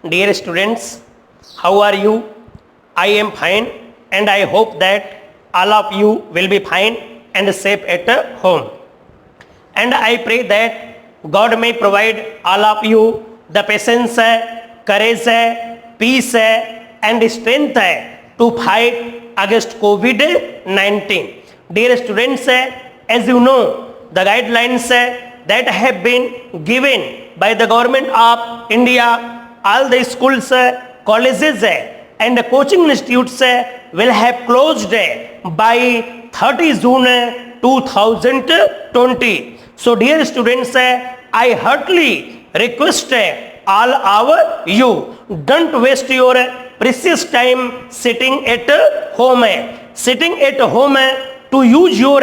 Dear students, how are you? I am fine and I hope that all of you will be fine and safe at home. And I pray that God may provide all of you the patience, courage, peace and strength to fight against COVID-19. Dear students, as you know, the guidelines that have been given by the government of India, all the schools, colleges and coaching institutes will have closed by 30 June 2020. So dear students, I heartily request all of you, don't waste your precious time sitting at home. Sitting at home to use your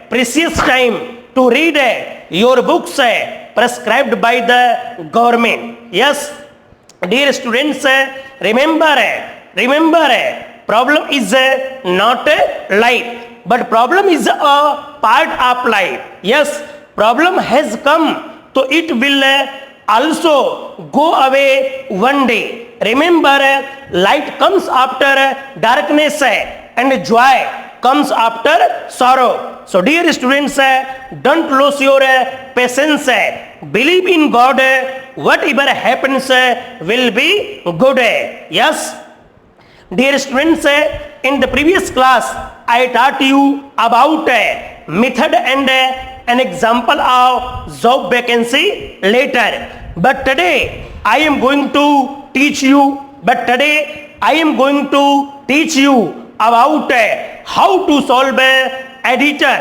precious time to read your books prescribed by the government. Yes, dear students, remember, problem is not life, but problem is a part of life. Yes, problem has come, so it will also go away one day. Remember, light comes after darkness and joy comes after sorrow. So dear students, don't lose your patience. Believe in God. Whatever happens will be good. Yes. Dear students, in the previous class, I taught you about method and an example of job vacancy later. But today, I am going to teach you about how to solve editor.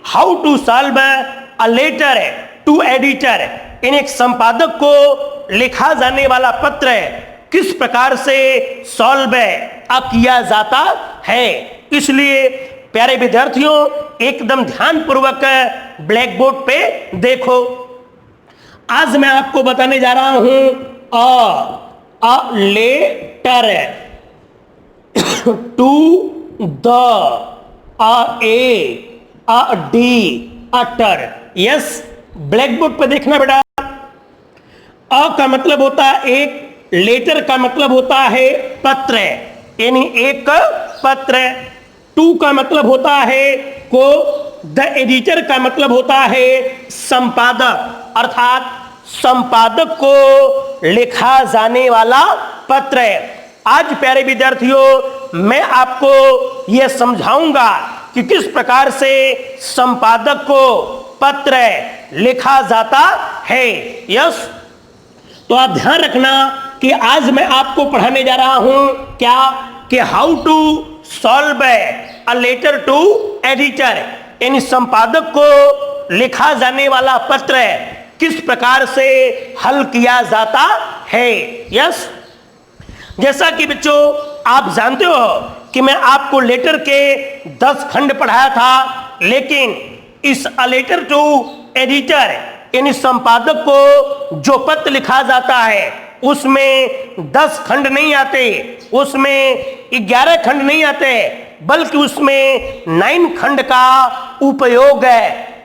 How to solve a letter to editor. एक संपादक को लिखा जाने वाला पत्र किस प्रकार से सॉल्व किया जाता है। इसलिए प्यारे विद्यार्थियों, एकदम ध्यान पूर्वक ब्लैक बोर्ड पे देखो। आज मैं आपको बताने जा रहा हूं a letter to the editor. Yes, blackboard पे देखना बेटा। अ का मतलब होता है एक, लेटर का मतलब होता है पत्र, यानी एक पत्र। टू का मतलब होता है को, द एडिटर का मतलब होता है संपादक, अर्थात संपादक को लिखा जाने वाला पत्र। आज प्यारे विद्यार्थियों, मैं आपको यह समझाऊंगा कि किस प्रकार से संपादक को पत्र लिखा जाता है। यस, तो आप ध्यान रखना कि आज मैं आपको पढ़ाने जा रहा हूं क्या, कि how to solve a letter to editor, यानी संपादक को लिखा जाने वाला पत्र किस प्रकार से हल किया जाता है। यस, जैसा कि बच्चों आप जानते हो कि मैं आपको लेटर के 10 खंड पढ़ाया था, लेकिन इस अ लेटर टू एडिटर यानी संपादक को जो पत्र लिखा जाता है उसमें 10 खंड नहीं आते, उसमें 11 खंड नहीं आते, बल्कि उसमें 9 खंड का उपयोग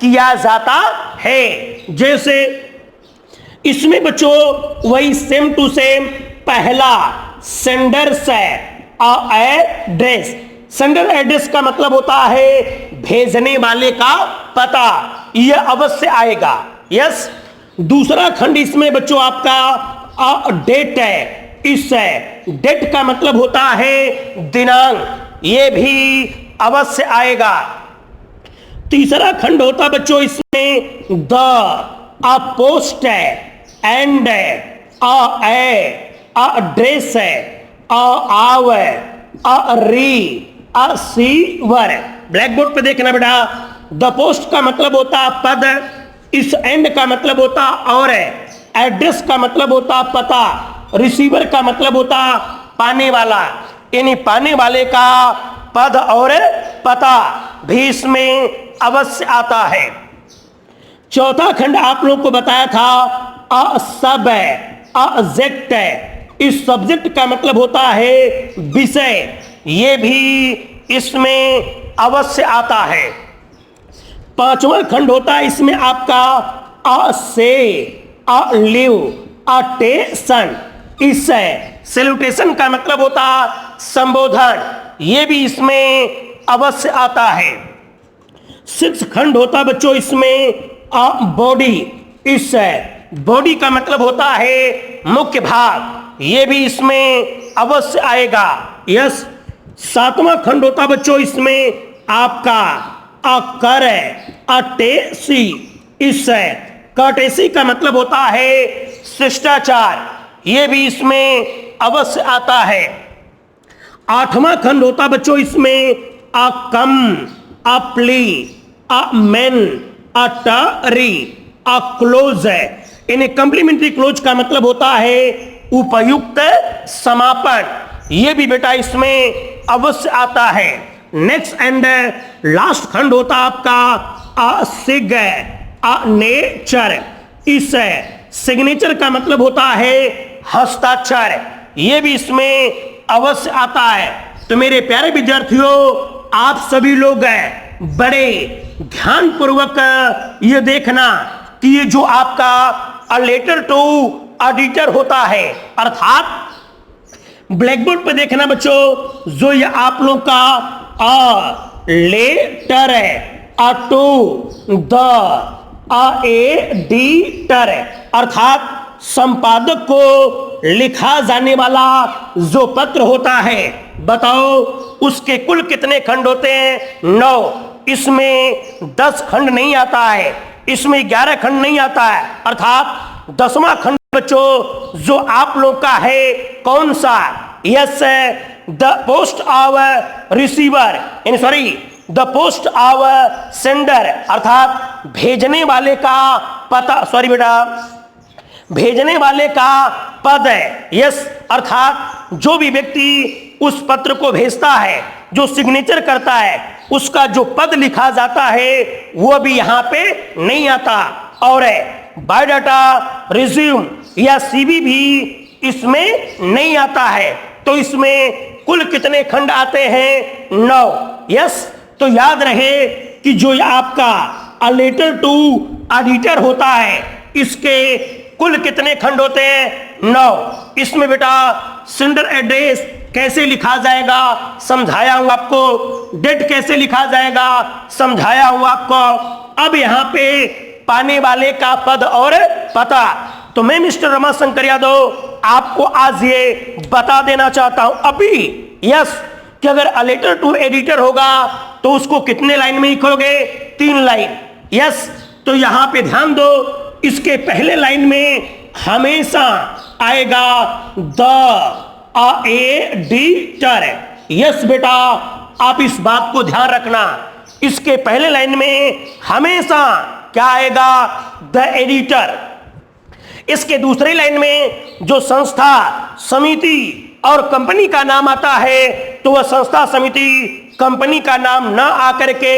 किया जाता है। जैसे इसमें बच्चों वही सेम टू सेम पहला सेंडर्स एड्रेस। सेंडर एड्रेस का मतलब होता है भेजने वाले का पता, यह अवश्य आएगा। यस, दूसरा खंड इसमें बच्चों आपका डेट है। इस डेट का मतलब होता है दिनांक, यह भी अवश्य आएगा। तीसरा खंड होता बच्चों इसमें the, post and address, receiver. Black board पे देखना बेटा। द पोस्ट का मतलब होता पद, इस एंड का मतलब होता और, एड्रेस का मतलब होता पता, रिसीवर का मतलब होता पाने वाला, यानी पाने वाले का पद और पता भी इसमें अवश्य आता है। चौथा खंड आप लोग को बताया था सब्जेक्ट। इस सब्जेक्ट का मतलब होता है विषय, ये भी इसमें अवश्य आता है। पांचवा खंड होता है इसमें आपका से, लिव, अटेंशन। इससे सैल्यूटेशन का मतलब होता संबोधन, ये भी इसमें अवश्य आता है। 6 खंड होता बच्चों इसमें बॉडी। इससे बॉडी का मतलब होता है मुख्य भाग, ये भी इसमें अवश्य आएगा। यस। 7वां खंड होता बच्चों इसमें आपका अकर अटेसी। इससे कर्टेसी का मतलब होता है शिष्टाचार, ये भी इसमें अवश्य आता है। 8वां खंड होता बच्चों इसमें अ कम अ plea a main a टरी a close है। इन्हें कंप्लीमेंट्री क्लोज का मतलब होता है उपयुक्त समापन, ये भी बेटा इसमें अवश्य आता है। नेक्स्ट एंड लास्ट खंड होता आपका असिग अ नेचर। इस सिग्नेचर का मतलब होता है हस्ताक्षर, ये भी इसमें अवश्य आता है। तो मेरे प्यारे विद्यार्थियों, आप सभी लोग बड़े ध्यानपूर्वक ये देखना कि ये जो आपका अ लेटर टू एडिटर होता है, अर्थात ब्लैक बोर्ड पे देखना बच्चों, जो ये आप लोग का अ लेटर है अ टू द एडिटर, अर्थात संपादक को लिखा जाने वाला जो पत्र होता है, बताओ उसके कुल कितने खंड होते हैं? 9। इसमें 10 खंड नहीं आता है, इसमें 11 खंड नहीं आता है, अर्थात 10वां खंड बच्चों जो आप लोग का है कौन सा? Yes, the post of receiver, sorry the post of sender, अर्थात भेजने वाले का पता, सॉरी बेटा, भेजने वाले का पद है। यस, अर्थात जो भी व्यक्ति उस पत्र को भेजता है, जो सिग्नेचर करता है, उसका जो पद लिखा जाता है वो भी यहां पे नहीं आता। और बायोडाटा, रिज्यूम या सीवी भी इसमें नहीं आता है। तो इसमें कुल कितने खंड आते हैं? 9। यस, तो याद रहे कि जो आपका अ लेटर टू एडिटर होता है, इसके कुल कितने खंड होते हैं? 9। इसमें बेटा सेंडर एड्रेस कैसे लिखा जाएगा समझाया हूं आपको, डेट कैसे लिखा जाएगा समझाया हूं आपको। अब यहां पे पाने वाले का पद और पता, तो मैं मिस्टर रमाशंकर यादव आपको आज ये बता देना चाहता हूं अभी, यस, कि अगर अ लेटर टू एडिटर होगा तो उसको कितने लाइन में लिखोगे? 3 लाइन। यस, तो यहां पे ध्यान दो, इसके पहले लाइन में हमेशा आएगा द एडिटर। यस बेटा, आप इस बात को ध्यान रखना, इसके पहले लाइन में हमेशा क्या आएगा? The editor. इसके दूसरे लाइन में जो संस्था, समिति और कंपनी का नाम आता है, तो वह संस्था, समिति, कंपनी का नाम ना आकर के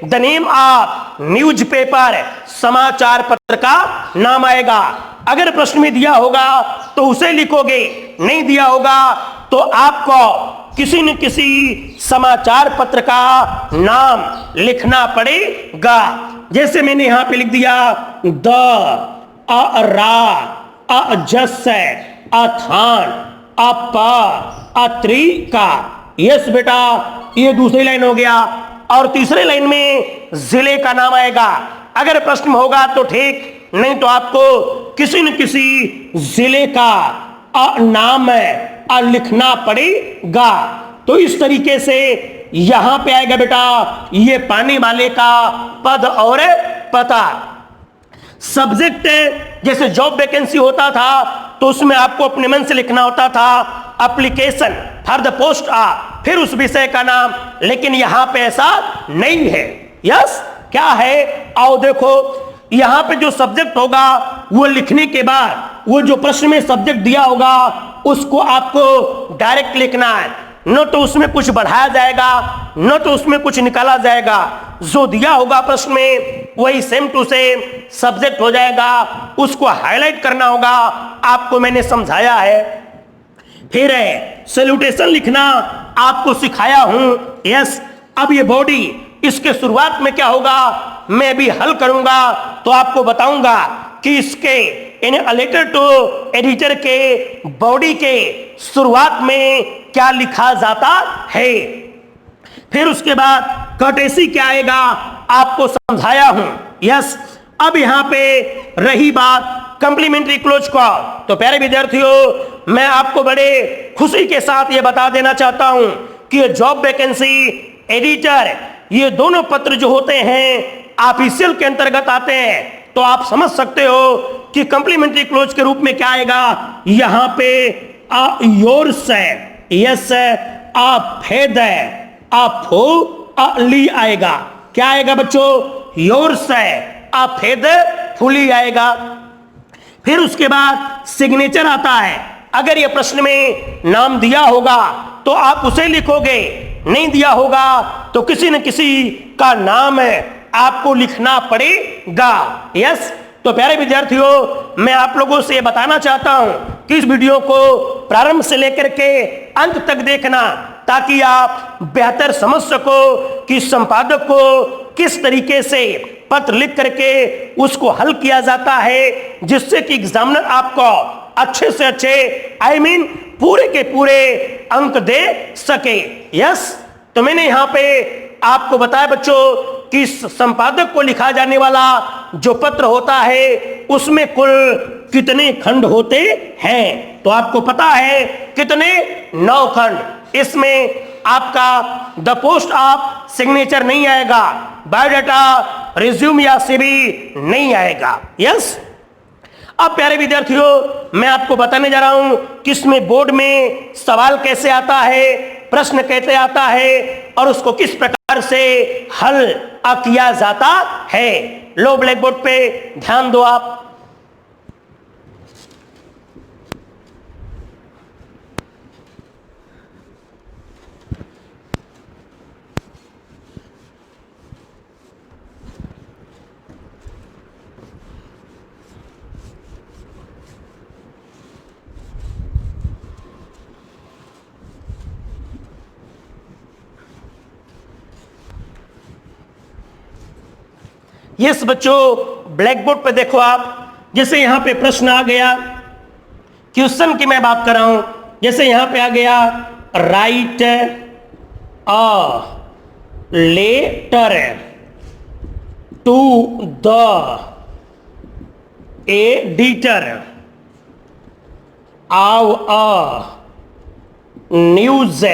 द नेम ऑफ न्यूज़पेपर, समाचार पत्र का नाम आएगा। अगर प्रश्न में दिया होगा तो उसे लिखोगे, नहीं दिया होगा तो आपको किसी न किसी समाचार पत्र का नाम लिखना पड़ेगा। जैसे मैंने यहां पे लिख दिया द अजस अथान अत्रिका। यस बेटा, ये दूसरी लाइन हो गया। और तीसरे लाइन में जिले का नाम आएगा। अगर प्रश्न होगा तो ठीक, नहीं तो आपको किसी न किसी जिले का नाम लिखना पड़ेगा। तो इस तरीके से यहां पे आएगा बेटा ये पाने वाले का पद और पता। सब्जेक्ट जैसे जॉब वैकेंसी होता था तो उसमें आपको अपने मन से लिखना होता था application for the post of, फिर उस विषय का नाम, लेकिन यहां पे ऐसा नहीं है। यस, क्या है? आओ देखो, यहां पे जो सब्जेक्ट होगा वो लिखने के बाद वो जो प्रश्न में सब्जेक्ट दिया होगा उसको आपको डायरेक्ट लिखना है, न तो उसमें कुछ बढ़ाया जाएगा न तो उसमें कुछ निकाला जाएगा। जो दिया होगा प्रश्न में वही सेम टू सेम सब्जेक्ट हो जाएगा, उसको हाईलाइट करना होगा, आपको मैंने समझाया है। फिर है सैल्यूटेशन लिखना आपको सिखाया हूं। यस, अब ये बॉडी, इसके शुरुआत में क्या होगा मैं भी हल करूंगा तो आपको बताऊंगा। कि इसके इन लेटर टू एडिटर के बॉडी के शुरुआत में क्या लिखा जाता है। फिर उसके बाद कर्टेसी क्या आएगा आपको समझाया हूं। यस, अब यहां पे रही बात कंप्लीमेंट्री क्लोज का, तो प्यारे विद्यार्थियों मैं आपको बड़े खुशी के साथ ये बता देना चाहता हूं कि जॉब वैकेंसी, एडिटर, ये दोनों पत्र जो होते हैं ऑफिशियल के अंतर्गत आते हैं। तो आप समझ सकते हो कि कंप्लीमेंट्री क्लोज के रूप में क्या आएगा यहां पे योर्स है, यस है, आप फेद है, आप फो ली आएगा। क्या आएगा बच्चों? योर्स है, आप फेद फुली आएगा। फिर उसके बाद सिग्नेचर आता है। अगर ये प्रश्न में नाम दिया होगा तो आप उसे लिखोगे, नहीं दिया होगा तो किसी न किसी का नाम है आपको लिखना पड़ेगा। यस, तो प्यारे विद्यार्थियों मैं आप लोगों से बताना चाहता हूं कि इस वीडियो को प्रारंभ से लेकर के अंत तक देखना, ताकि आप बेहतर समझ सको कि संपादक को किस तरीके से पत्र लिख करके उसको हल किया जाता है, जिससे कि एग्जामिनर आपको अच्छे से अच्छे पूरे के पूरे अंक दे सके। यस, तो मैंने यहां पे आपको बताया बच्चों कि संपादक को लिखा जाने वाला जो पत्र होता है उसमें कुल कितने खंड होते हैं। तो आपको पता है कितने? 9 खंड। इसमें आपका द पोस्ट ऑफ सिग्नेचर नहीं आएगा, बायोडाटा, रिज्यूम या सीवी नहीं आएगा। यस, अब प्यारे विद्यार्थियों मैं आपको बताने जा रहा हूं कि इसमें बोर्ड में सवाल कैसे आता है, प्रश्न कैसे आता है और उसको किस प्रकार से हल किया जाता है। लो ब्लैक बोर्ड पे ध्यान दो आप। यस बच्चों, ब्लैक बोर्ड पे देखो आप, जैसे यहां पे प्रश्न आ गया, क्वेश्चन की मैं बात कर रहा हूं। जैसे यहां पे आ गया write a letter to the editor of a news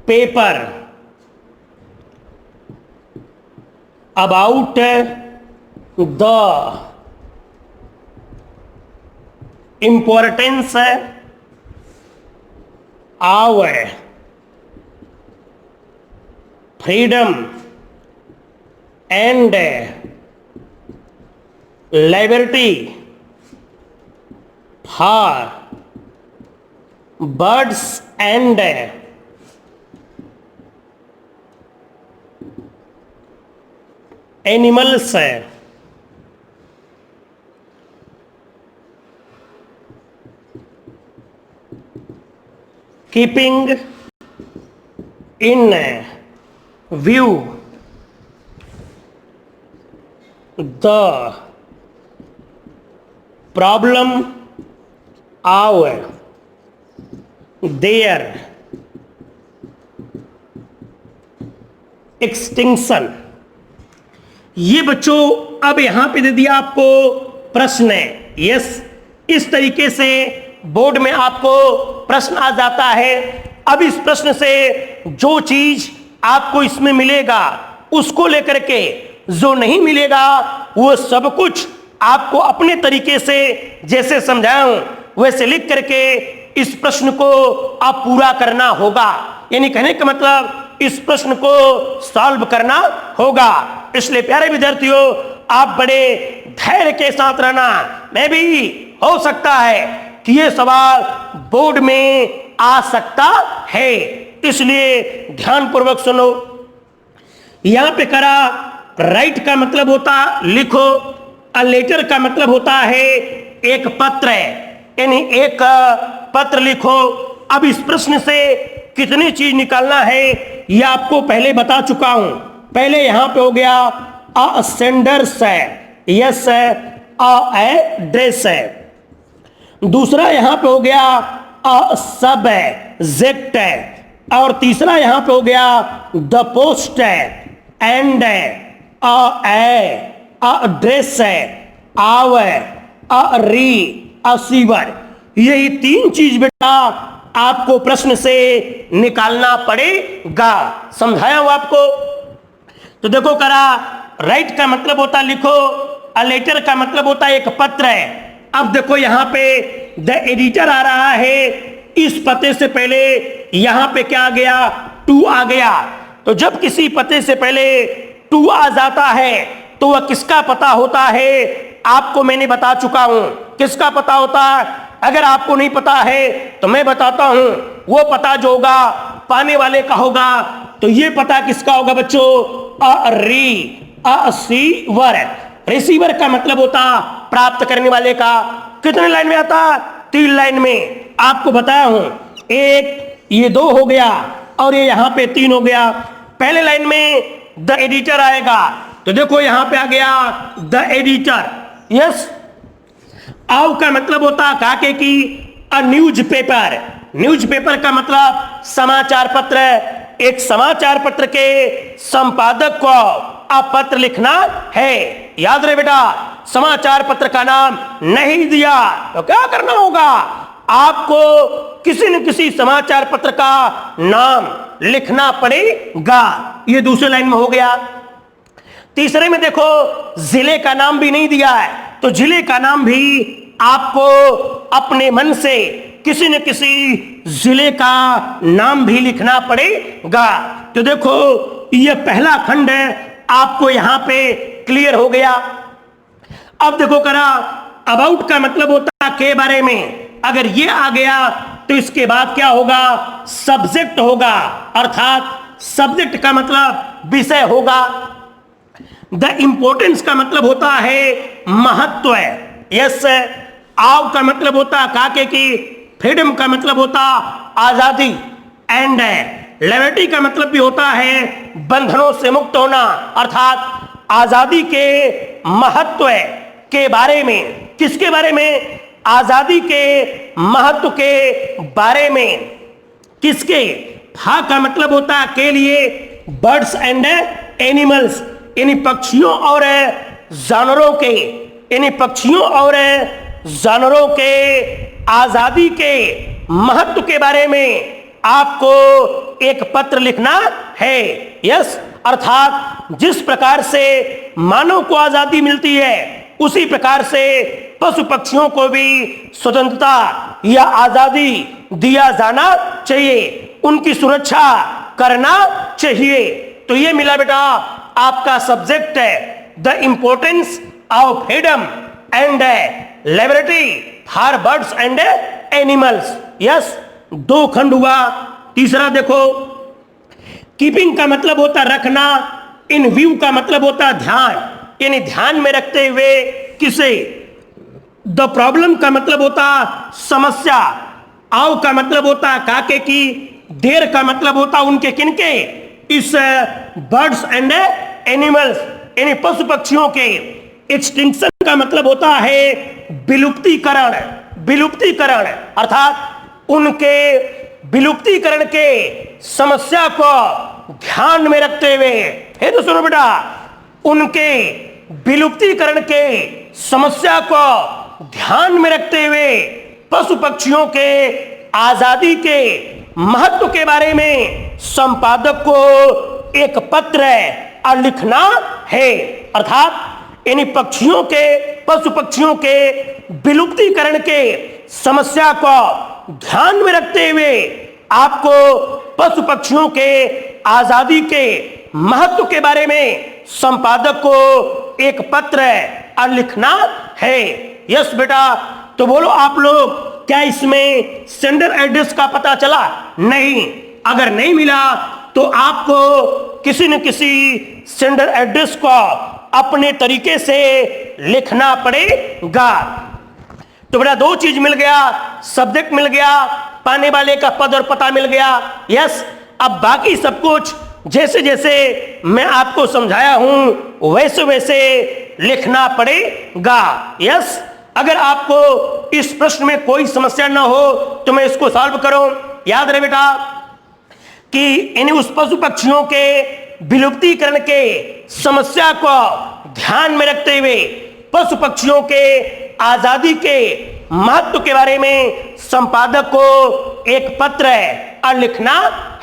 paper about the importance of freedom and liberty for birds and animals है। Keeping in view the problem of their extinction. ये बच्चों अब यहां पे दे दिया आपको प्रश्न है। यस, इस तरीके से बोर्ड में आपको प्रश्न आ जाता है। अब इस प्रश्न से जो चीज आपको इसमें मिलेगा उसको लेकर के, जो नहीं मिलेगा वो सब कुछ आपको अपने तरीके से जैसे समझाया हूं वैसे लिख करके इस प्रश्न को आप पूरा करना होगा। यानी कहने का मतलब इस प्रश्न को सॉल्व करना होगा। इसलिए प्यारे विद्यार्थियों आप बड़े धैर्य के साथ रहना। मैं भी हो सकता है कि ये सवाल बोर्ड में आ सकता है, इसलिए ध्यानपूर्वक सुनो। यहां पे करा राइट का मतलब होता लिखो, अ लेटर का मतलब होता है एक पत्र है, यानी एक पत्र लिखो। अब इस प्रश्न से कितनी चीज निकालना है यह आपको पहले बता चुका हूं। पहले यहां पे हो गया सेंडर्स है, यस है, एड्रेस है। दूसरा यहां पे हो गया सब्जेक्ट है, और तीसरा यहां पे हो गया द पोस्ट है, एंड है, एड्रेस है, आव है, रिसीवर। यही तीन चीज बेटा आपको प्रश्न से निकालना पड़ेगा। समझाया हूं आपको? तो देखो करा, राइट का मतलब होता लिखो, अ लेटर का मतलब होता एक पत्र है। अब देखो यहां पे द एडिटर आ रहा है, इस पते से पहले यहां पे क्या आ गया, टू आ गया। तो जब किसी पते से पहले टू आ जाता है तो वह किसका पता होता है, आपको मैंने बता चुका हूं। किसका पता होता है? अगर आपको नहीं पता है तो मैं बताता हूं। वो पता जो होगा पाने वाले का होगा। तो ये पता किसका होगा बच्चों? रिसीवर। रिसीवर का मतलब होता प्राप्त करने वाले का। कितने लाइन में आता? 3 लाइन में। आपको बताया हूं, एक ये 2 हो गया और ये यहां पे 3 हो गया। पहले लाइन में द एडिटर आएगा, तो देखो यहां पे आ गया द एडिटर। यस। आव का मतलब होता काके की अ न्यूज़पेपर। न्यूज़पेपर का मतलब समाचार पत्र। एक समाचार पत्र के संपादक को आप पत्र लिखना है। याद रहे बेटा, समाचार पत्र का नाम नहीं दिया तो क्या करना होगा? आपको किसी न किसी समाचार पत्र का नाम लिखना पड़ेगा। ये दूसरे लाइन में हो गया। तीसरे में देखो जिले का नाम भी नहीं दिया है, तो जिले का नाम भी आपको अपने मन से किसी न किसी जिले का नाम भी लिखना पड़ेगा। तो देखो ये पहला खंड है, आपको यहां पे क्लियर हो गया। अब देखो करा, अबाउट का मतलब होता के बारे में। अगर ये आ गया तो इसके बाद क्या होगा? सब्जेक्ट होगा, अर्थात सब्जेक्ट का मतलब विषय होगा। द इंपोर्टेंस का मतलब होता है महत्व है। यस। आव का मतलब होता काके की। फ्रीडम का मतलब होता आजादी। एंड लिबर्टी का मतलब भी होता है बंधनों से मुक्त होना, अर्थात आजादी के महत्व के बारे में। किसके बारे में? आजादी के महत्व के बारे में। किसके? हा का मतलब होता है के लिए, बर्ड्स एंड एनिमल्स, यानी पक्षियों और जानवरों के, यानी पक्षियों और जानवरों के आजादी के महत्व के बारे में आपको एक पत्र लिखना है। यस। अर्थात जिस प्रकार से मानव को आजादी मिलती है, उसी प्रकार से पशु पक्षियों को भी स्वतंत्रता या आजादी दिया जाना चाहिए, उनकी सुरक्षा करना चाहिए। तो ये मिला बेटा आपका सब्जेक्ट है, the importance of freedom and liberty for birds and animals. Yes. 2 खंड हुआ। तीसरा देखो, कीपिंग का मतलब होता रखना। इन व्यू का मतलब होता ध्यान, यानी ध्यान में रखते हुए किसे। द प्रॉब्लम का मतलब होता समस्या। आव का मतलब होता काके की। देर का मतलब होता उनके किनके, इस बर्ड्स एंड एनिमल्स, यानी पशु पक्षियों के। एक्सटिंक्शन का मतलब होता है विलुप्तीकरण। विलुप्तीकरण अर्थात उनके विलुप्तीकरण के समस्या को ध्यान में रखते हुए। है तो सुनो बेटा, उनके विलुप्तीकरण के समस्या को ध्यान में रखते हुए पशु पक्षियों के आजादी के महत्व के बारे में संपादक को एक पत्र लिखना है। अर्थात इन पक्षियों के, पशु पक्षियों के विलुप्तीकरण के समस्या को ध्यान में रखते हुए आपको पशु पक्षियों के आजादी के महत्व के बारे में संपादक को एक पत्र लिखना है। यस बेटा। तो बोलो आप लोग, क्या इसमें सेंडर एड्रेस का पता चला? नहीं। अगर नहीं मिला तो आपको किसी न किसी सेंडर एड्रेस को अपने तरीके से लिखना पड़ेगा। तो बेटा 2 चीज मिल गया, सब्जेक्ट मिल गया, पाने वाले का पद और पता मिल गया। यस। अब बाकी सब कुछ जैसे जैसे मैं आपको समझाया हूं वैसे वैसे लिखना पड़ेगा। यस, अगर आपको इस प्रश्न में कोई समस्या ना हो तो मैं इसको सॉल्व करूं। याद रहे बेटा कि इन उस पशु पक्षियों के विलुप्तीकरण के समस्या को ध्यान में रखते हुए पशु पक्षियों के आजादी के महत्व के बारे में संपादक को एक पत्र लिखना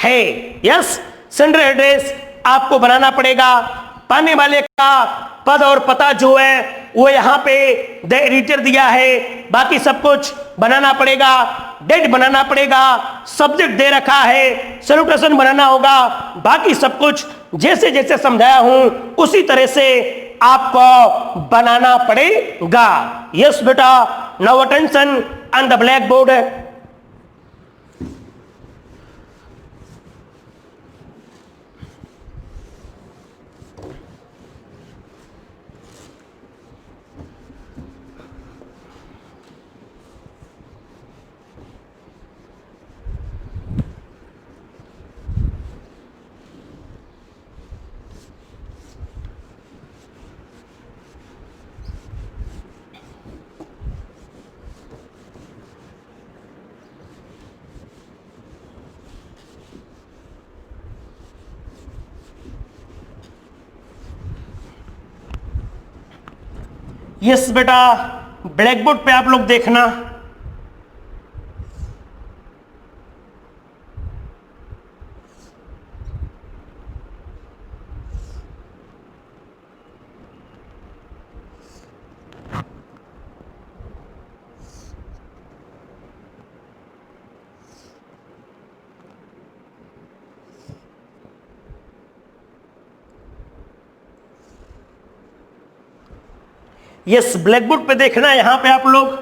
है। यस, सेंडर एड्रेस आपको बनाना पड़ेगा। पाने वाले का पद और पता जो है वो यहाँ पे द एडिटर दिया है, बाकी सब कुछ बनाना पड़ेगा। डेट बनाना पड़ेगा, सब्जेक्ट दे रखा है, सैल्यूटेशन बनाना होगा, बाकी सब कुछ जैसे जैसे समझाया हूं उसी तरह से आपको बनाना पड़ेगा। यस बेटा, now attention on the black board. Yes बेटा, ब्लैक बोर्ड पे आप लोग देखना। यस, ब्लैक बोर्ड पे देखना यहां पे आप लोग।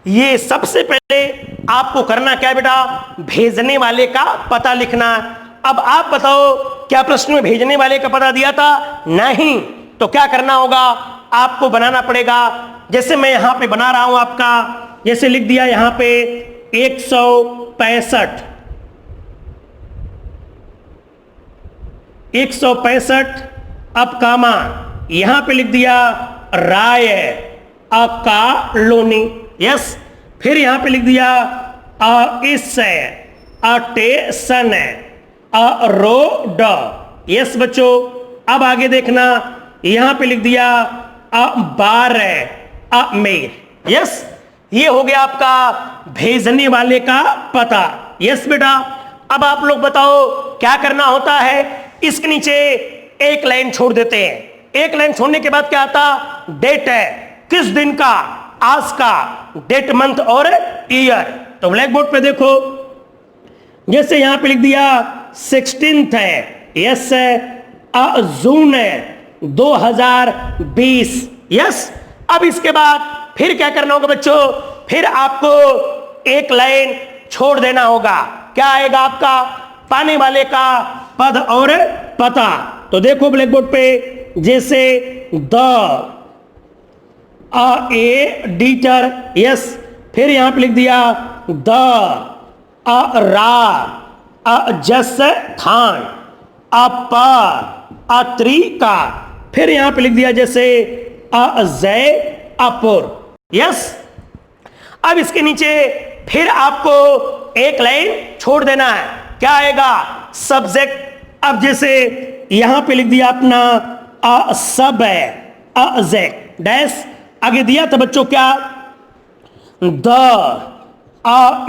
ये सबसे पहले आपको करना क्या है बेटा, भेजने वाले का पता लिखना। अब आप बताओ क्या प्रश्न में भेजने वाले का पता दिया था? नहीं। तो क्या करना होगा, आपको बनाना पड़ेगा। जैसे मैं यहां पे बना रहा हूं आपका, जैसे लिख दिया यहां पे 165 अब कामा यहां पे लिख दिया राय कॉलोनी। यस, फिर यहां पे लिख दिया इस स्टेशन रोड। यस बच्चों, अब आगे देखना, यहां पे लिख दिया 12 मेल। यस, ये हो गया आपका भेजने वाले का पता। यस बेटा, अब आप लोग बताओ क्या करना होता है। इसके नीचे एक लाइन छोड़ देते हैं। एक लाइन छोड़ने के बाद क्या आता, डेट है, किस दिन का, आज का, डेट मंथ और ईयर। तो ब्लैक बोर्ड पे देखो, जैसे यहां पे लिख दिया 16 है, यस जून 2020। यस, अब इसके बाद फिर क्या करना होगा बच्चों, फिर आपको एक लाइन छोड़ देना होगा। क्या आएगा आपका, पाने वाले का पद और पता। तो देखो ब्लैक बोर्ड पे, जैसे द एडिटर। यस, फिर यहां पे लिख दिया द राजस्थान पत्रिका। फिर यहां पे लिख दिया जैसे जयपुर। यस, अब इसके नीचे फिर आपको एक लाइन छोड़ देना है। क्या आएगा, सब्जेक्ट। अब जैसे यहां पे लिख दिया अपना सब है डैश, आगे दिया था बच्चों क्या, द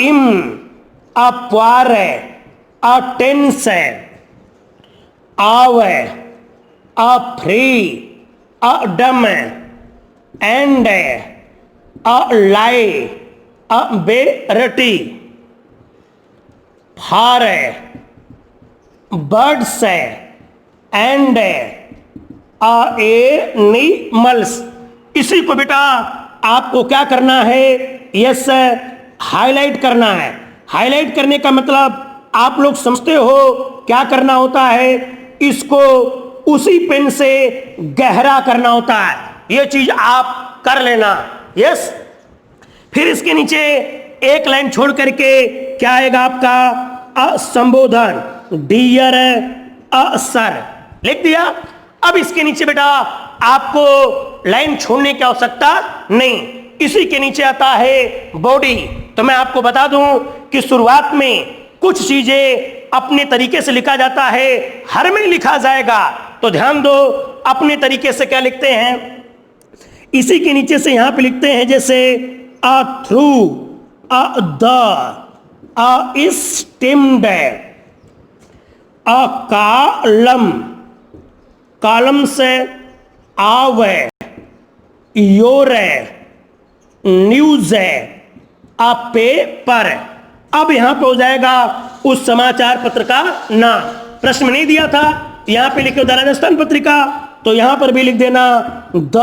इम अपार tense of freedom and liberty for birds and animals. इसी को बेटा आपको क्या करना है, यस हाईलाइट करना है। हाईलाइट करने का मतलब आप लोग समझते हो क्या करना होता है, इसको उसी पेन से गहरा करना होता है। यह चीज आप कर लेना। यस, फिर इसके नीचे एक लाइन छोड़ करके क्या आएगा आपका, संबोधन, डियर सर, लिख दिया। अब इसके नीचे बेटा आपको लाइन छोड़ने की आवश्यकता नहीं, इसी के नीचे आता है बॉडी। तो मैं आपको बता दूं कि शुरुआत में कुछ चीजें अपने तरीके से लिखा जाता है, हर में लिखा जाएगा, तो ध्यान दो अपने तरीके से क्या लिखते हैं। इसी के नीचे से यहां पे लिखते हैं जैसे uh through, uh the, uh esteemed, uh column, column से of, your, news, a paper. अब यहां पे हो जाएगा उस समाचार पत्र का नाम। प्रश्न में नहीं दिया था, यहां पे लिखे द राजस्थान पत्रिका, तो यहां पर भी लिख देना द,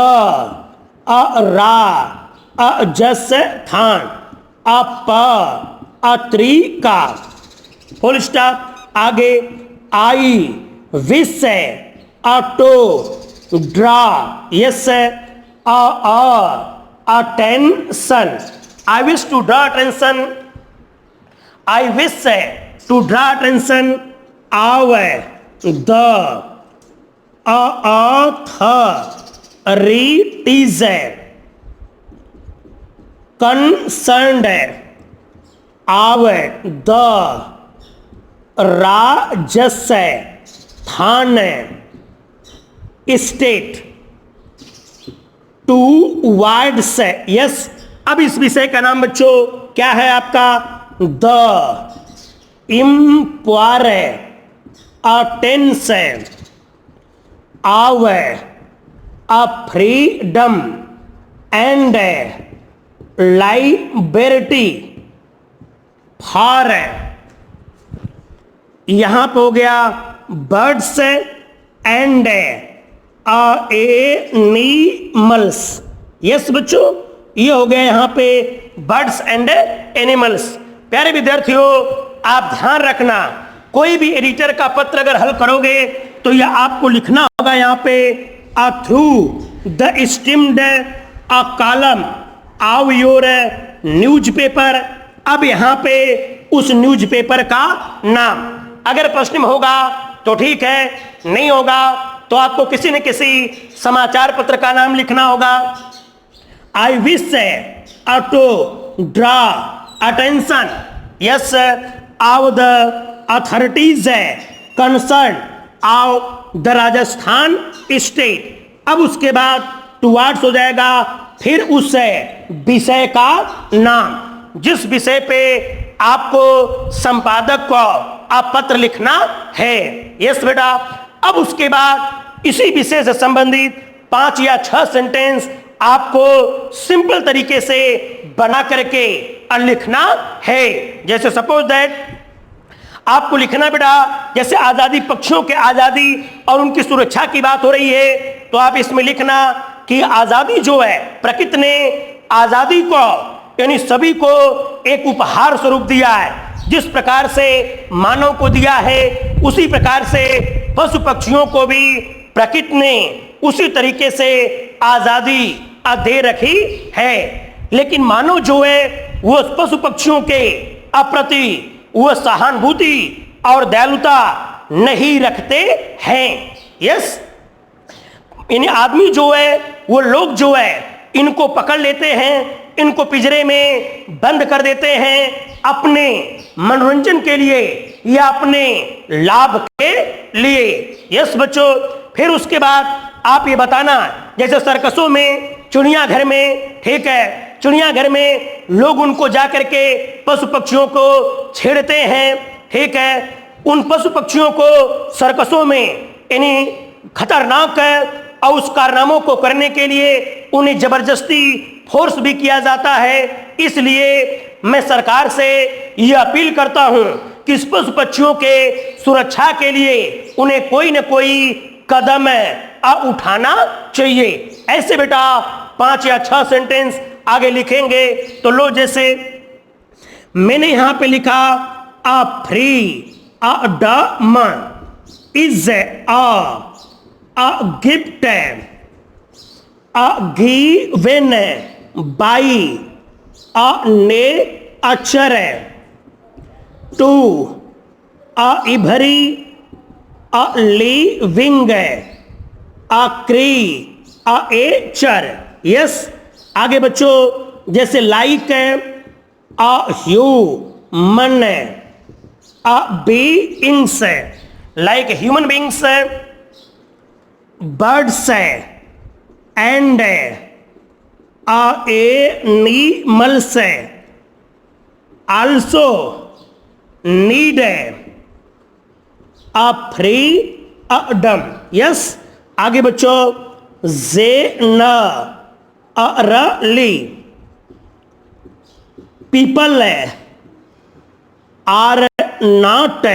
राजस्थान, पत्रिका, फुल स्टॉप। आगे आई विषय, to draw, yes, attention, I wish to draw attention, I wish to draw attention of the authorities concerned of the Rajasthan state towards, yes। अब इस विषय का नाम बच्चों क्या है आपका, the importance of uh freedom and liberty for, यहां पे हो गया बर्ड्स एंड एनिमल्स, यस बच्चों, ये हो गया यहां पे बर्ड्स एंड एनिमल्स। प्यारे विद्यार्थियों आप ध्यान रखना, कोई भी एडिटर का पत्र अगर हल करोगे तो यह आपको लिखना होगा यहां पे uh through the esteemed uh column of your newspaper. अब यहां पे उस न्यूज़पेपर का नाम, अगर प्रश्न में होगा तो ठीक है, नहीं होगा तो आपको किसी न किसी समाचार पत्र का नाम लिखना होगा। I wish to draw attention, yes, of the authorities concerned of the Rajasthan state। अब उसके बाद टुवार्ड्स हो जाएगा, फिर उस विषय का नाम, जिस विषय पे आपको संपादक को आप पत्र लिखना है, यस बेटा। अब उसके बाद इसी विषय से संबंधित 5 या 6 सेंटेंस आपको सिंपल तरीके से बना करके लिखना है। जैसे सपोज दैट आपको लिखना बेटा, जैसे आजादी पक्षियों के आजादी और उनकी सुरक्षा की बात हो रही है, तो आप इसमें लिखना कि आजादी जो है, प्रकृति ने आजादी को यानी सभी को एक उपहार स्वरूप दिया है। जिस प्रकार से मानव को दिया है, उसी प्रकार से पशु पक्षियों को भी प्रकृति ने उसी तरीके से आजादी दे रखी है। लेकिन मानव जो है वो पशु पक्षियों के अप्रति वो सहानुभूति और दयालुता नहीं रखते हैं। यस, इन आदमी जो है, वो लोग जो है, इनको पकड़ लेते हैं, इनको पिंजरे में बंद कर देते हैं अपने मनोरंजन के लिए या अपने लाभ के लिए। यस बच्चों, फिर उसके बाद आप ये बताना, जैसे सर्कसों में, चिड़ियाघर में, ठीक है, चिड़ियाघर में लोग उनको जाकर के पशु पक्षियों को छेड़ते हैं, ठीक है, उन पशु पक्षियों को सर्कसों में यानी खतरनाक और उस कारनामों को करने के लिए उन्हें जबरदस्ती फोर्स भी किया जाता है। इसलिए मैं सरकार से यह अपील करता हूं कि इस पशु पक्षियों के सुरक्षा के लिए उन्हें कोई न कोई कदम उठाना चाहिए। ऐसे बेटा 5 या 6 सेंटेंस आगे लिखेंगे। तो लो, जैसे मैंने यहां पे लिखा uh freedom is a gift given by a nature to uh every, uh living, uh creature. Yes, आगे बच्चों जैसे लाइक है, uh human, uh beings, like human beings, birds, and animals, also need uh freedom. Yes, आगे बच्चों generally people are not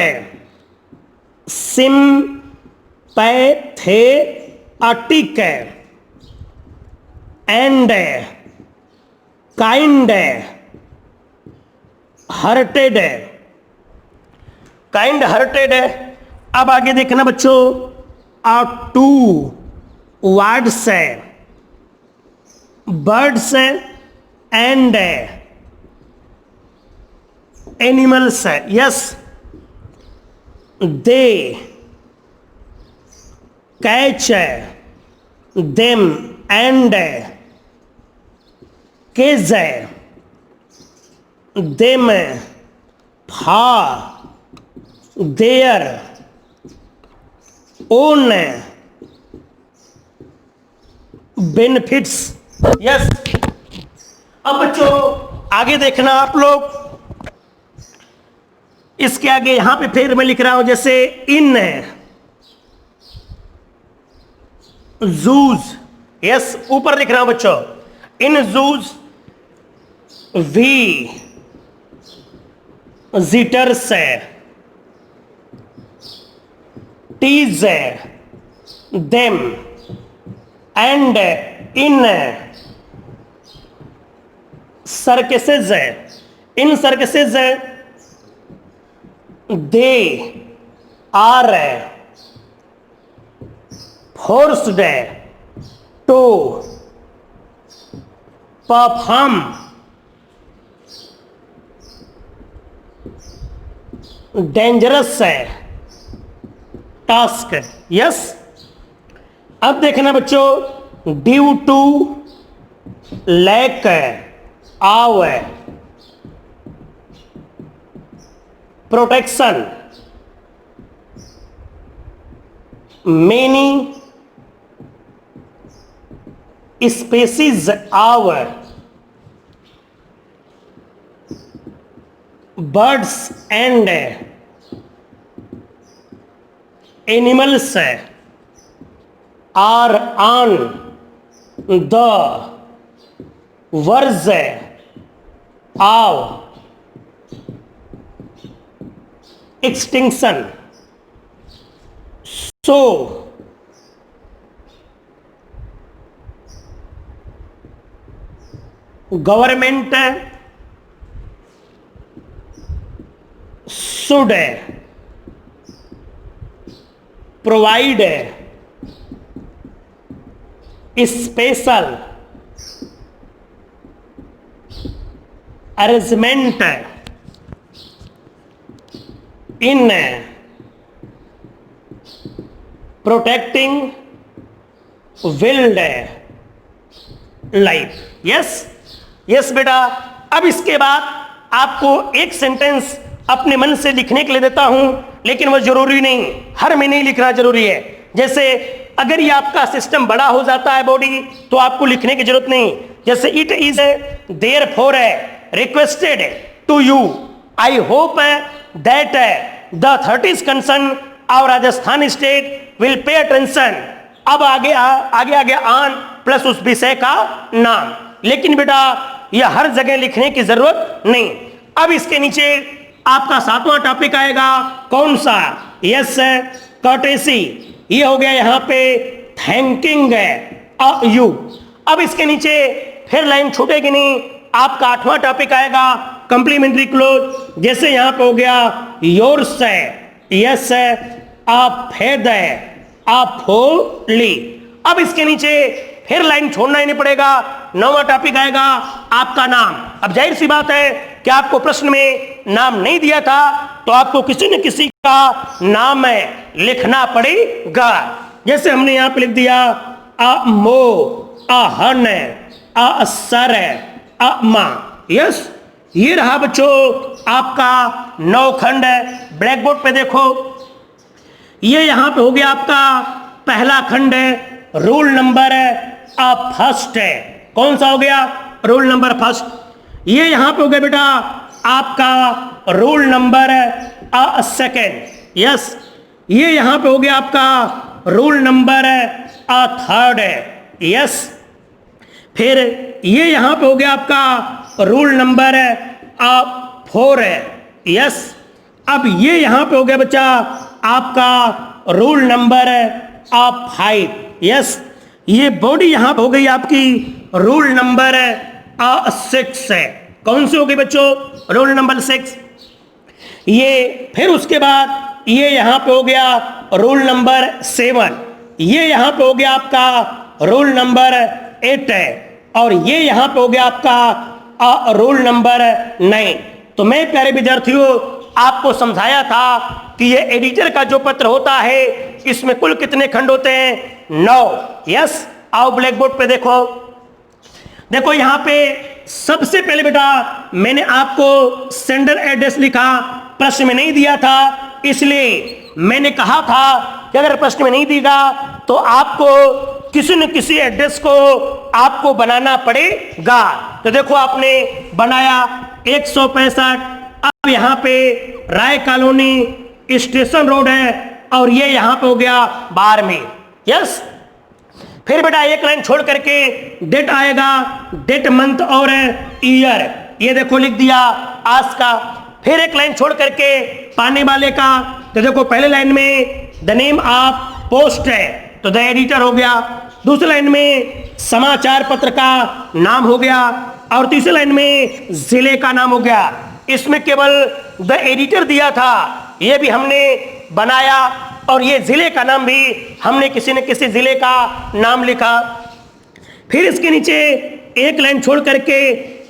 sympathetic and kind hearted, kind hearted है। अब आगे देखना बच्चों, आ टू वर्ड्स है, बर्ड्स एंड एनिमल्स है। Yes, they catch them and cage them for their own benefits. Yes, अब बच्चों आगे देखना आप लोग, इसके आगे यहां पे फिर मैं लिख रहा हूं जैसे इन जूज। यस, ऊपर लिख रहा हूं बच्चों, in zoos visitors tease them and in circuses, in circuses they are forced to perform dangerous task. Yes, अब देखना बच्चों, due to lack of protection many species of birds and animals are on the verge of extinction. So government should provide special arrangement in protecting wild life. Yes, yes बेटा। अब इसके बाद आपको एक sentence अपने मन से लिखने के लिए देता हूं, लेकिन वो जरूरी नहीं, हर में नहीं लिखना जरूरी है। जैसे अगर ये आपका सिस्टम बड़ा हो जाता है बॉडी, तो आपको लिखने की जरूरत नहीं। जैसे it is therefore requested to you, I hope that the authorities concerned of Rajasthan state will pay attention। अब आगे आगे ऑन प्लस उस विषय का नाम, लेकिन बेटा यह हर जगह लिखने की जरूरत नहीं। अब इसके नीचे आपका 7वां टॉपिक आएगा, कौन सा? Yes, courtesy. ये हो गया यहाँ पे थैंकिंग यू। अब इसके नीचे फिर लाइन छूटेगी नहीं, आपका 8वां टॉपिक आएगा कंप्लीमेंट्री क्लोज। जैसे यहां पे हो गया योर्स है, यस है, आप फेद है, आप होली। अब इसके नीचे फिर लाइन छोड़ना ही नहीं पड़ेगा। 9वां टॉपिक आएगा आपका नाम। अब जाहिर सी बात है क्या आपको प्रश्न में नाम नहीं दिया था तो आपको किसी न किसी का नाम लिखना पड़ेगा। जैसे हमने यहां पे लिख दिया अमो, अहन, असर, अमा। यस, ये रहा बच्चों आपका 9 खंड। ब्लैक बोर्ड पे देखो, ये यहां पे हो गया आपका पहला खंड, रूल नंबर फर्स्ट है। कौन सा हो गया? Rule number first. ये यहां पे हो गया बेटा आपका रूल नंबर सेकेंड। यस, ये यहां पे हो गया आपका रूल नंबर थर्ड है। यस, फिर ये यहां पे हो गया आपका रूल नंबर 4 है। यस, अब ये यहां पे हो गया बच्चा आपका रूल नंबर 5। यस, ये बॉडी यहां पे हो गई आपकी रूल नंबर 6 है। कौन सी हो गई बच्चों? Rule number 6। ये फिर उसके बाद ये यहां पे हो गया रूल नंबर 7। ये यहां पे हो गया आपका रूल नंबर 8 है। और ये यहां पे हो गया आपका रूल नंबर 9। तो मैं प्यारे विद्यार्थियों आपको समझाया था कि ये एडिटर का जो पत्र होता है इसमें कुल कितने खंड होते हैं? 9। यस, आओ ब्लैक बोर्ड पे देखो। देखो यहां पे सबसे पहले बेटा मैंने आपको सेंडर एड्रेस लिखा, प्रश्न में नहीं दिया था, इसलिए मैंने कहा था कि अगर प्रश्न में नहीं दिया तो आपको किसी न किसी एड्रेस को आपको बनाना पड़ेगा। तो देखो आपने बनाया 165। अब यहाँ पे राय कॉलोनी स्टेशन रोड है और ये यहाँ पे हो गया बारमेर। यस, फिर बेटा एक लाइन छोड़ करके डेट आएगा, डेट मंथ और ईयर, ये देखो लिख दिया आज का। फिर एक लाइन छोड़ करके पाने वाले का, तो देखो पहले लाइन में द नेम ऑफ पोस्ट है तो द एडिटर हो गया। दूसरी लाइन में समाचार पत्र का नाम हो गया और तीसरी लाइन में जिले का नाम हो गया। इसमें केवल द एडिटर दिया था, ये भी हमने बनाया और ये जिले का नाम भी हमने किसी न किसी जिले का नाम लिखा। फिर इसके नीचे एक लाइन छोड़ करके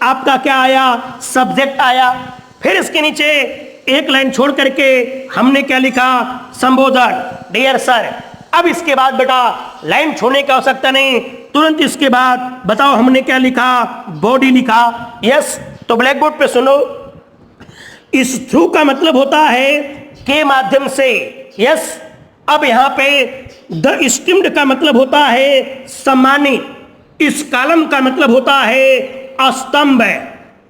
आपका क्या आया? सब्जेक्ट आया। फिर इसके नीचे एक लाइन छोड़ करके हमने क्या लिखा? संबोधन, डियर सर। अब इसके बाद बेटा लाइन छोड़ने की आवश्यकता नहीं, तुरंत इसके बाद बताओ हमने क्या लिखा? बॉडी लिखा। यस, तो ब्लैक बोर्ड पे सुनो, इस थ्रू का मतलब होता है के माध्यम से। यस, अब यहां पे द स्टीम्ड का मतलब होता है सम्मानित। इस कॉलम का मतलब होता है स्तंभ।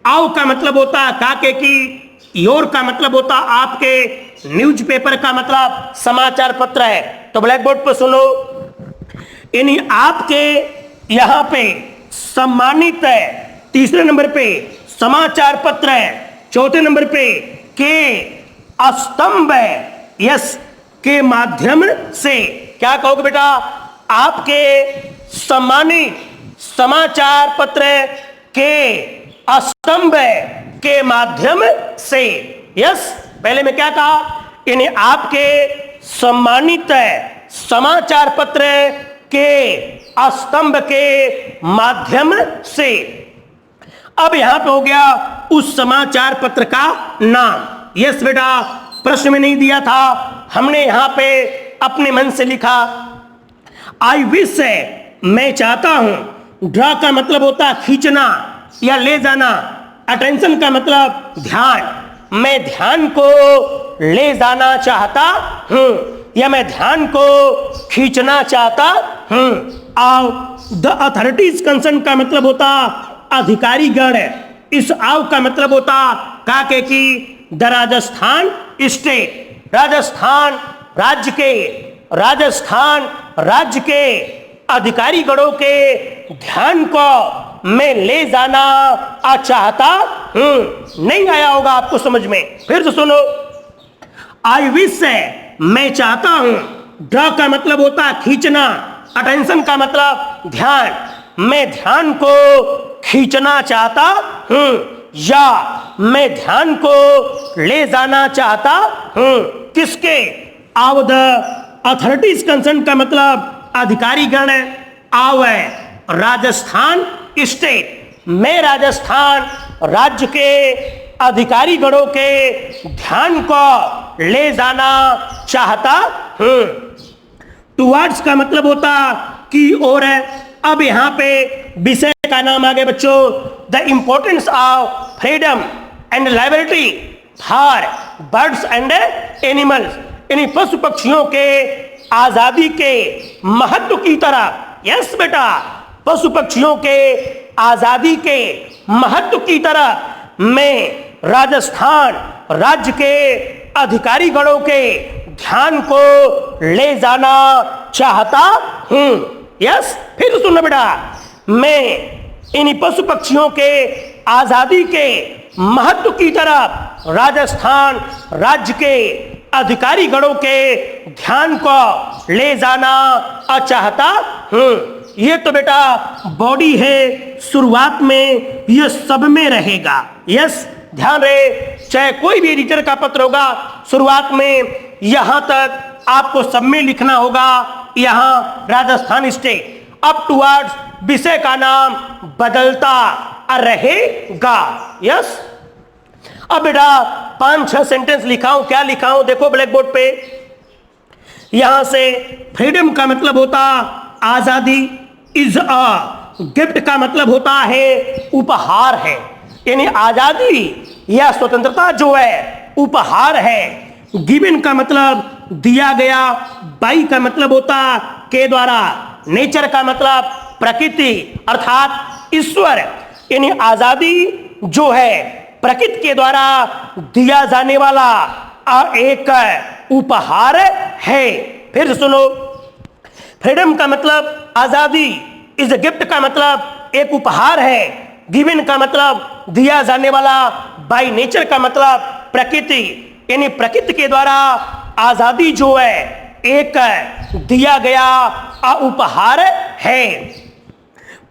आओ का मतलब होता है काके की। योर का मतलब होता आपके। न्यूज़पेपर का मतलब समाचार पत्र है। तो ब्लैक बोर्ड पर सुनो, यानी आपके यहां पे सम्मानित है, तीसरे नंबर पे समाचार पत्र है, चौथे नंबर पे के स्तंभ है। यस, के माध्यम से क्या कहोगे बेटा? आपके सम्मानित समाचार पत्र के स्तंभ के माध्यम से। यस, पहले में क्या कहा? यानी आपके सम्मानित समाचार पत्र के स्तंभ के माध्यम से। अब यहां पे हो गया उस समाचार पत्र का नाम। यस बेटा, प्रश्न में नहीं दिया था, हमने यहां पे अपने मन से लिखा। आई विश है, मैं चाहता हूं। ड्रा का मतलब होता है खींचना या ले जाना। अटेंशन का मतलब ध्यान, मैं ध्यान को ले जाना चाहता हूं या मैं ध्यान को खींचना चाहता हूं। आव द अथॉरिटीज कंसर्न का मतलब होता अधिकारी गण है। इस आव का मतलब होता काके की द राजस्थान स्टेट, राजस्थान राज्य के, राजस्थान राज्य के अधिकारी गणों के ध्यान को मैं ले जाना चाहता हूं। नहीं आया होगा आपको समझ में, फिर तो सुनो। आई विश है, मैं चाहता हूं। ड्रा का मतलब होता खींचना, अटेंशन का मतलब ध्यान, मैं ध्यान को खींचना चाहता हूं या मैं ध्यान को ले जाना चाहता हूं। किसके? आव द अथॉरिटीज कंसर्न का मतलब अधिकारी गण है। आव है राजस्थान स्टेट, मैं राजस्थान राज्य के अधिकारी गणों के ध्यान को ले जाना चाहता हूं। टुवर्ड्स का मतलब होता की ओर है। अब यहां पे विषय का नाम आ गया बच्चों, the importance of freedom and liability for birds and animals, यानी पशु पक्षियों के आजादी के महत्व की तरह। यस बेटा, पशु पक्षियों के आजादी के महत्व की तरह मैं राजस्थान राज्य के अधिकारी गणों के ध्यान को ले जाना चाहता हूं। यस, फिर सुनना बेटा, मैं इन पशु पक्षियों के आजादी के महत्व की तरफ राजस्थान राज्य के अधिकारी गणों के ध्यान को ले जाना चाहता हूं। ये तो बेटा बॉडी है, शुरुआत में ये सब में रहेगा। यस, ध्यान रहे, चाहे कोई भी एडिटर का पत्र होगा, शुरुआत में यहां तक आपको सब में लिखना होगा, यहां राजस्थान स्टेट। अप टुवर्ड्स विषय का नाम बदलता रहेगा। यस, अब बेटा 5-6 सेंटेंस लिखाऊं, क्या लिखाऊं, देखो ब्लैक बोर्ड पे। यहां से फ्रीडम का मतलब होता आजादी, इज अ गिफ्ट का मतलब होता है उपहार है, यानी आजादी या स्वतंत्रता जो है उपहार है। गिवन का मतलब दिया गया, बाई का मतलब होता के द्वारा, नेचर का मतलब प्रकृति अर्थात ईश्वर, यानी आजादी जो है प्रकृति के द्वारा दिया जाने वाला एक उपहार है। फिर सुनो, फ्रीडम का मतलब आजादी, इज अ गिफ्ट का मतलब एक उपहार है, गिवन का मतलब दिया जाने वाला, बाय नेचर का मतलब प्रकृति, यानी प्रकृति के द्वारा आजादी जो है एक दिया गया उपहार है।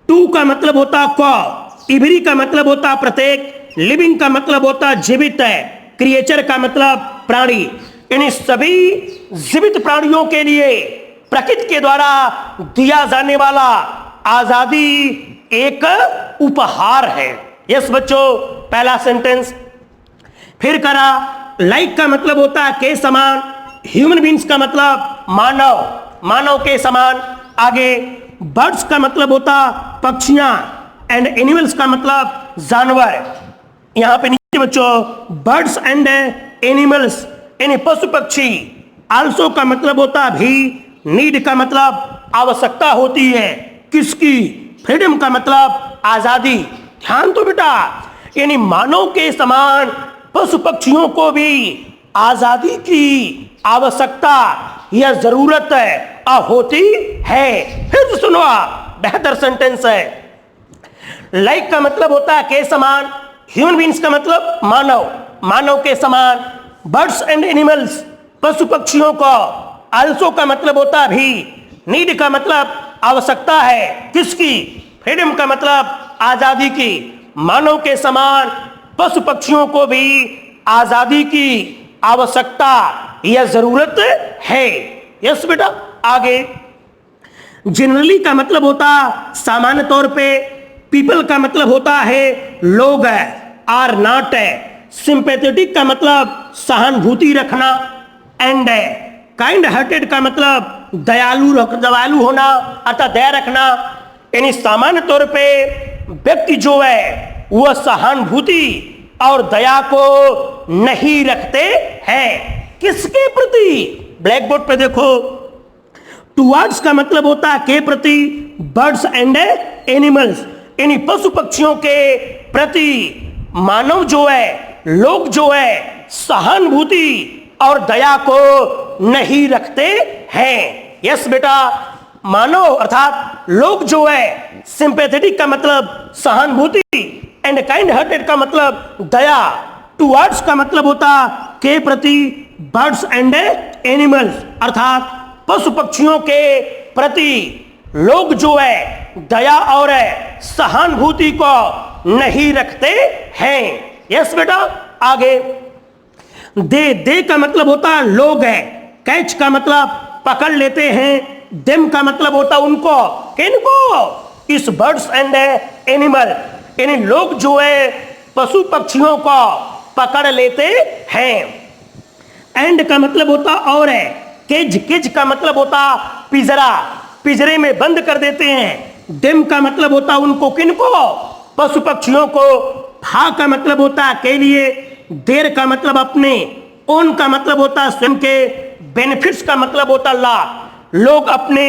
टू का मतलब होता क, इवरी का मतलब होता प्रत्येक, लिविंग का मतलब होता जीवित है, क्रिएचर का मतलब प्राणी, यानी सभी जीवित प्राणियों के लिए प्रकृति के द्वारा दिया जाने वाला आजादी एक उपहार है। यस बच्चों, पहला सेंटेंस। फिर करा, लाइक का मतलब होता है के समान, ह्यूमन बींग्स का मतलब मानव, मानव के समान। आगे बर्ड्स का मतलब होता पक्षियां, एंड एनिमल्स का मतलब जानवर। यहां पे नीचे बच्चों बर्ड्स एंड एनिमल्स यानी पशु पक्षी। आल्सो का मतलब होता भी, नीड का मतलब आवश्यकता होती है, किसकी, फ्रीडम का मतलब आजादी। ध्यान तो बेटा, यानी मानव के समान पशु पक्षियों को भी आजादी की आवश्यकता या जरूरत होती है। फिर सुनो, बेहतर सेंटेंस है। लाइक का मतलब होता है के समान, ह्यूमन बींग्स का मतलब मानव, मानव के समान। बर्ड्स एंड एनिमल्स पशु पक्षियों को, आल्सो का मतलब होता भी, नीड का मतलब आवश्यकता है, किसकी, फ्रीडम का मतलब आजादी की। मानव के समान पशु पक्षियों को भी आजादी की आवश्यकता या जरूरत है। यस बेटा, आगे जनरली का मतलब होता सामान्य तौर पे, पीपल का मतलब होता है लोग, आर नॉट। सिंपैथेटिक का मतलब सहानुभूति रखना, एंड काइंड हार्टेड का मतलब दयालु होना अर्थात दया रखना। यानी सामान्य तौर पे व्यक्ति जो है वह सहानुभूति और दया को नहीं रखते हैं, किसके प्रति, ब्लैक बोर्ड पे देखो। टुवर्ड्स का मतलब होता है के प्रति, बर्ड्स एंड एनिमल्स यानी पशु पक्षियों के प्रति मानव जो है, लोग जो है सहानुभूति और दया को नहीं रखते हैं। यस बेटा, मानव अर्थात लोग जो है, सिंपैथेटिक का मतलब सहानुभूति, एंड काइंड हार्टेड का मतलब दया। टुवर्ड्स का मतलब होता के प्रति, बर्ड्स एंड एनिमल्स अर्थात पशु पक्षियों के प्रति लोग जो है दया और सहानुभूति को नहीं रखते हैं। यस बेटा, आगे दे का मतलब होता लोग है, कैच का मतलब पकड़ लेते हैं, देम का मतलब होता उनको, किनको, इस बर्ड्स एंड एनिमल यानी लोग जो है पशु पक्षियों को पकड़ लेते हैं। एंड का मतलब होता और है। केज, केज का मतलब होता पिंजरा, पिंजरे में बंद कर देते हैं। डेम का मतलब होता उनको, किनको, पशु पक्षियों को। फा का मतलब होता के लिए। देर का मतलब अपने। ओन का मतलब होता स्वयं के। बेनिफिट्स का मतलब होता लाभ। लोग अपने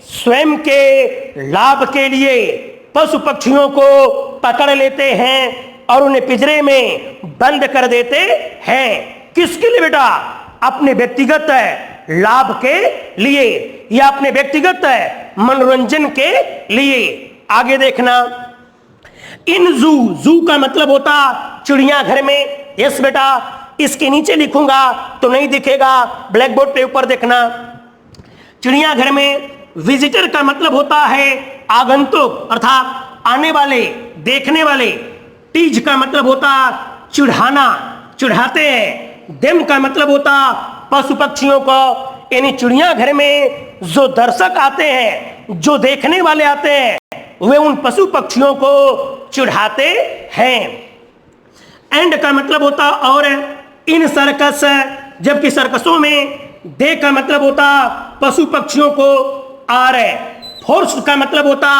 स्वयं के लाभ के लिए पशु पक्षियों को पकड़ लेते हैं और उन्हें पिंजरे में बंद कर देते हैं। किसके लिए बेटा? अपने व्यक्तिगत लाभ के लिए या अपने व्यक्तिगत मनोरंजन के लिए। आगे देखना, इन जू, जू का मतलब होता चिड़ियाघर में। यस बेटा, इसके नीचे लिखूंगा तो नहीं दिखेगा, ब्लैक बोर्ड पे ऊपर देखना। चिड़ियाघर में विजिटर का मतलब होता है आगंतुक अर्थात आने वाले, देखने वाले। टीज का मतलब होता चिढ़ाना, चिढ़ाते हैं। डेम का मतलब होता पशु पक्षियों को, यानी चिड़ियाघर में जो दर्शक आते हैं, जो देखने वाले आते हैं, वे उन पशु पक्षियों को चिढ़ाते हैं। एंड का मतलब होता और। इन सर्कस, जबकि सर्कसों में दे का मतलब होता पशु पक्षियों को आर। फोर्स का मतलब होता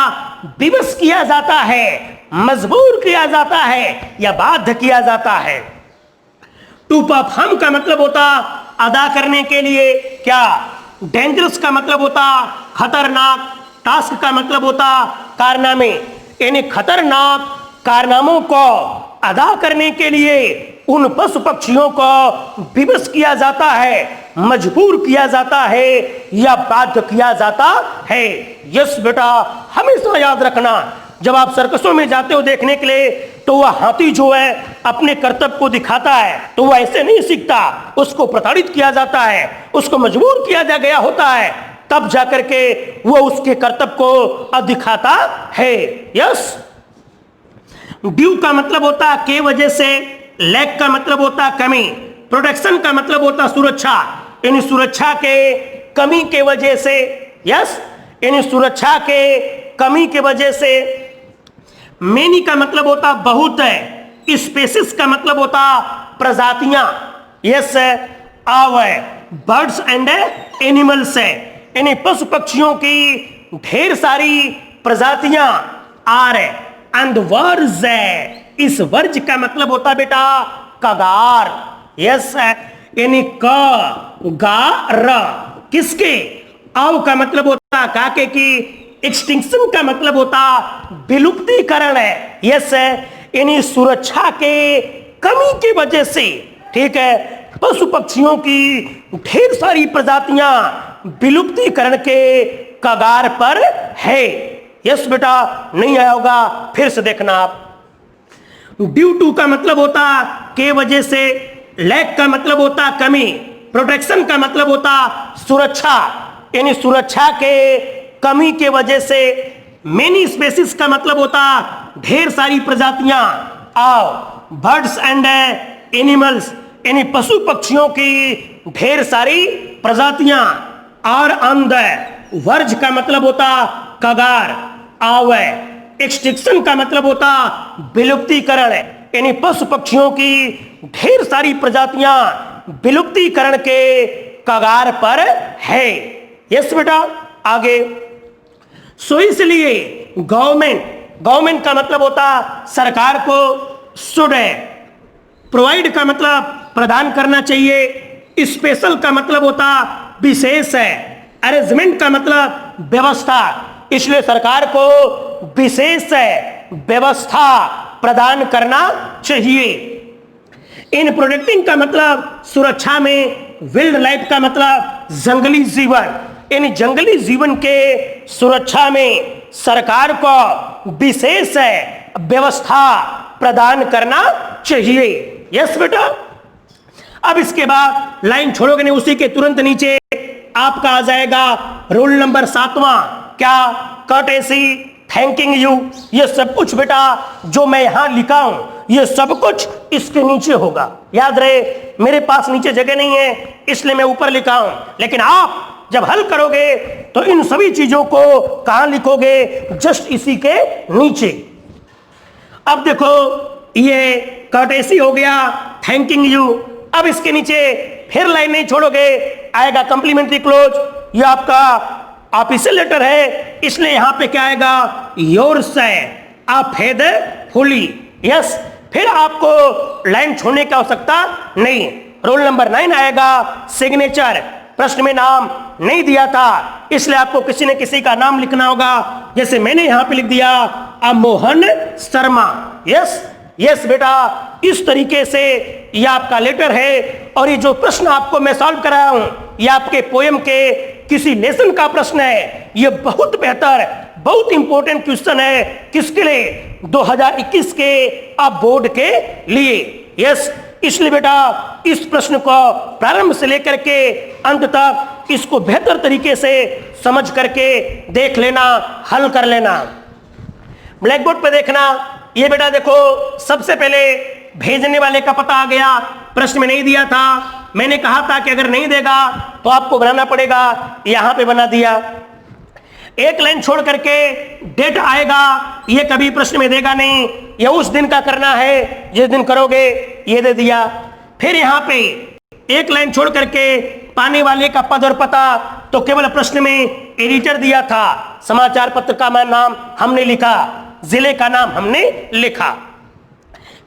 विवश किया जाता है, मजबूर किया जाता है या बाध्य किया जाता है। टू परफॉर्म का मतलब होता अदा करने के लिए क्या। डेंजरस का मतलब होता खतरनाक। टास्क का मतलब होता कारनामे, यानी खतरनाक कारनामों को अदा करने के लिए उन पशु पक्षियों को विवश किया जाता है, मजबूर किया जाता है या बाध्य किया जाता है। यस बेटा, हमेशा याद रखना, जब आप सर्कसों में जाते हो देखने के लिए तो वह हाथी जो है अपने कर्तव्य को दिखाता है, तो वह ऐसे नहीं सीखता, उसको प्रताड़ित किया जाता है, उसको मजबूर किया जा गया होता है, तब जाकर के वो उसके कर्तव्य को दिखाता है। यस। ड्यू का मतलब होता के वजह से। लैक का मतलब होता कमी। प्रोटेक्शन का मतलब होता सुरक्षा, यानी सुरक्षा के कमी के वजह से। यस, यानी सुरक्षा के कमी के वजह से। मेनी का मतलब होता बहुत है। स्पेसिस का मतलब होता प्रजातियां। यस, आव है। बर्ड्स एंड एनिमल्स है, यानी पशु पक्षियों की ढेर सारी प्रजातियां आर है। एंड वर्ज है। इस वर्ज का मतलब होता बेटा कगार। यस, यानी क गा र। किसके? आव का मतलब होता काके की। एक्सटिंक्शन का मतलब होता विलुप्तीकरण है। यस, यानी सुरक्षा के कमी की वजह से, ठीक है, पशु पक्षियों की ढेर सारी प्रजातियां विलुप्तीकरण के कगार पर है। यस बेटा, नहीं आया होगा फिर से देखना आप। ड्यू टू का मतलब होता के वजह से। लैक का मतलब होता कमी। प्रोटेक्शन का मतलब होता सुरक्षा, यानी सुरक्षा के कमी के वजह से। मेनी स्पेसिस का मतलब होता ढेर सारी प्रजातियां। आओ, बर्ड्स एंड एनिमल्स, यानी पशु पक्षियों की ढेर सारी प्रजातियां। और अंध। वर्ज का मतलब होता कगार, आव। एक्सटिंक्शन का मतलब होता विलुप्तीकरण, यानी पशु पक्षियों की ढेर सारी प्रजातियां विलुप्तीकरण के कगार पर है। यस बेटा, आगे। सो इसलिए गवर्नमेंट का मतलब होता सरकार को। शुड है। प्रोवाइड का मतलब प्रदान करना चाहिए। स्पेशल का मतलब होता विशेष है। अरेंजमेंट का मतलब व्यवस्था, इसलिए सरकार को विशेष व्यवस्था प्रदान करना चाहिए। इन प्रोटेक्टिंग का मतलब सुरक्षा में। विल्ड लाइफ का मतलब जंगली जीवन, इन जंगली जीवन के सुरक्षा में सरकार को विशेष व्यवस्था प्रदान करना चाहिए। यस बेटा। अब इसके बाद लाइन छोड़ोगे नहीं, उसी के तुरंत नीचे आपका आ जाएगा रोल नंबर 7वां। क्या? Courtesy, thanking you. ये सब कुछ बेटा जो मैं यहां लिखा हूं, ये सब कुछ इसके नीचे होगा। याद रहे, मेरे पास नीचे जगह नहीं है इसलिए मैं ऊपर लिखा हूं, लेकिन आप जब हल करोगे तो इन सभी चीजों को कहां लिखोगे? जस्ट इसी के नीचे। अब देखो, ये कर्टेसी हो गया, थैंकिंग यू। अब इसके नीचे फिर लाइन नहीं छोड़ोगे, आएगा कम्प्लीमेंट्री क्लोज। ये आपका ऑफिशियल लेटर है, इसलिए यहां पे क्या आएगा, योर्स है, आप फेथफुली। यस, फिर आपको लाइन छोड़ने की आवश्यकता नहीं। रोल नंबर 9 आएगा, सिग्नेचर। प्रश्न में नाम नहीं दिया था, इसलिए आपको किसी न किसी का नाम लिखना होगा। जैसे मैंने यहां पे लिख दिया मोहन शर्मा। यस यस बेटा, इस तरीके से ये आपका लेटर है। और ये जो प्रश्न आपको मैं सॉल्व कराया हूं, ये आपके पोएम के किसी लेसन का प्रश्न है। ये बहुत बेहतर, बहुत इंपॉर्टेंट क्वेश्चन है। किसके लिए? 2021 के अब बोर्ड के लिए। यस, इसलिए बेटा इस प्रश्न को प्रारंभ से लेकर के अंत तक इसको बेहतर तरीके से समझ करके देख लेना, हल कर लेना। ब्लैक बोर्ड पे देखना। ये बेटा देखो, सबसे पहले भेजने वाले का पता आ गया। प्रश्न में नहीं दिया था, मैंने कहा था कि अगर नहीं देगा तो आपको बनाना पड़ेगा, यहां पे बना दिया। एक लाइन छोड़ करके डेट आएगा, ये कभी प्रश्न में देगा नहीं, ये उस दिन का करना है जिस दिन करोगे, ये दे दिया। फिर यहां पे एक लाइन छोड़ करके पाने वाले का पद और पता, तो केवल प्रश्न में एडिटर दिया था, समाचार पत्र का नाम हमने लिखा, जिले का नाम हमने लिखा।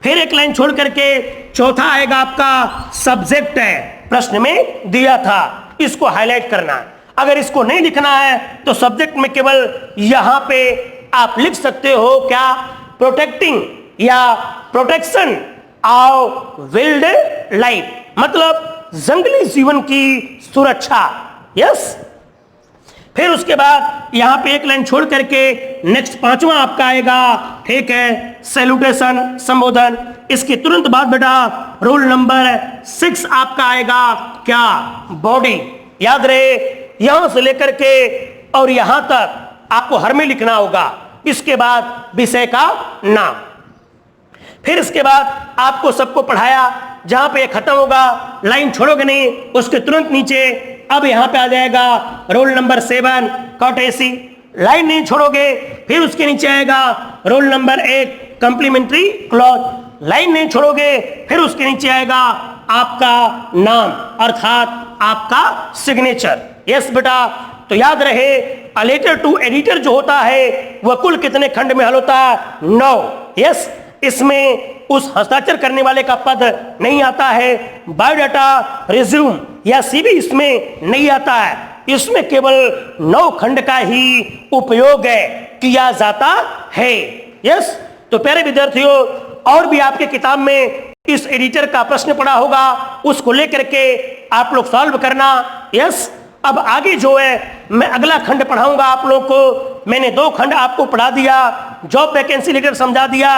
फिर एक लाइन छोड़ करके चौथा आएगा आपका सब्जेक्ट है, प्रश्न में दिया था, इसको हाईलाइट करना। अगर इसको नहीं लिखना है तो सब्जेक्ट में केवल यहां पे आप लिख सकते हो क्या, प्रोटेक्टिंग या प्रोटेक्शन ऑफ विल्ड लाइफ, मतलब जंगली जीवन की सुरक्षा। यस, फिर उसके बाद यहां पे एक लाइन छोड़ करके नेक्स्ट पांचवा आपका आएगा, ठीक है, सैल्यूटेशन, संबोधन। इसके तुरंत बाद बेटा रोल नंबर 6 आपका आएगा क्या, बॉडी। याद रहे, यहां से लेकर के और यहां तक आपको हर में लिखना होगा। इसके बाद विषय का नाम। फिर इसके बाद आपको सबको पढ़ाया, जहां पे खत्म होगा, लाइन छोड़ोगे नहीं, उसके तुरंत नीचे अब यहां पे आ जाएगा रोल नंबर 7 कर्टेसी। लाइन नहीं छोड़ोगे, फिर उसके नीचे आएगा roll number 8 complementary clause. Line नहीं छोड़ोगे, फिर उसके नीचे आएगा आपका नाम, अर्थात आपका सिग्नेचर। यस बेटा, तो याद रहे, अ लेटर टू एडिटर जो होता है वह कुल कितने खंड में हल होता है, 9। यस, इसमें उस हस्ताक्षर करने वाले का पद नहीं आता है, बायोडाटा, रिज्यूम या सीवी इसमें नहीं आता है। इसमें केवल 9 खंड का ही उपयोग है, किया जाता है। यस, तो प्यारे विद्यार्थियों, और भी आपके किताब में इस एडिटर का प्रश्न पड़ा होगा, उसको लेकर के आप लोग सॉल्व करना। यस, अब आगे जो है मैं अगला खंड पढ़ाऊंगा आप लोगों को। मैंने 2 खंड आपको पढ़ा दिया, जॉब वैकेंसी लेटर समझा दिया,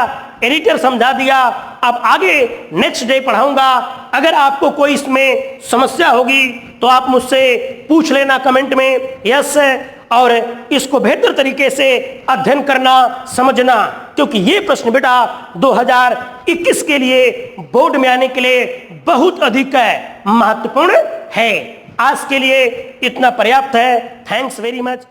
एडिटर समझा दिया। अब आगे नेक्स्ट डे पढ़ाऊंगा। अगर आपको कोई इसमें समस्या होगी तो आप मुझसे पूछ लेना कमेंट में। यस, और इसको बेहतर तरीके से अध्ययन करना, समझना, क्योंकि ये प्रश्न बेटा 2021 के लिए बोर्ड में आने के लिए बहुत अधिक महत्वपूर्ण है। आज के लिए इतना पर्याप्त है। Thanks very much.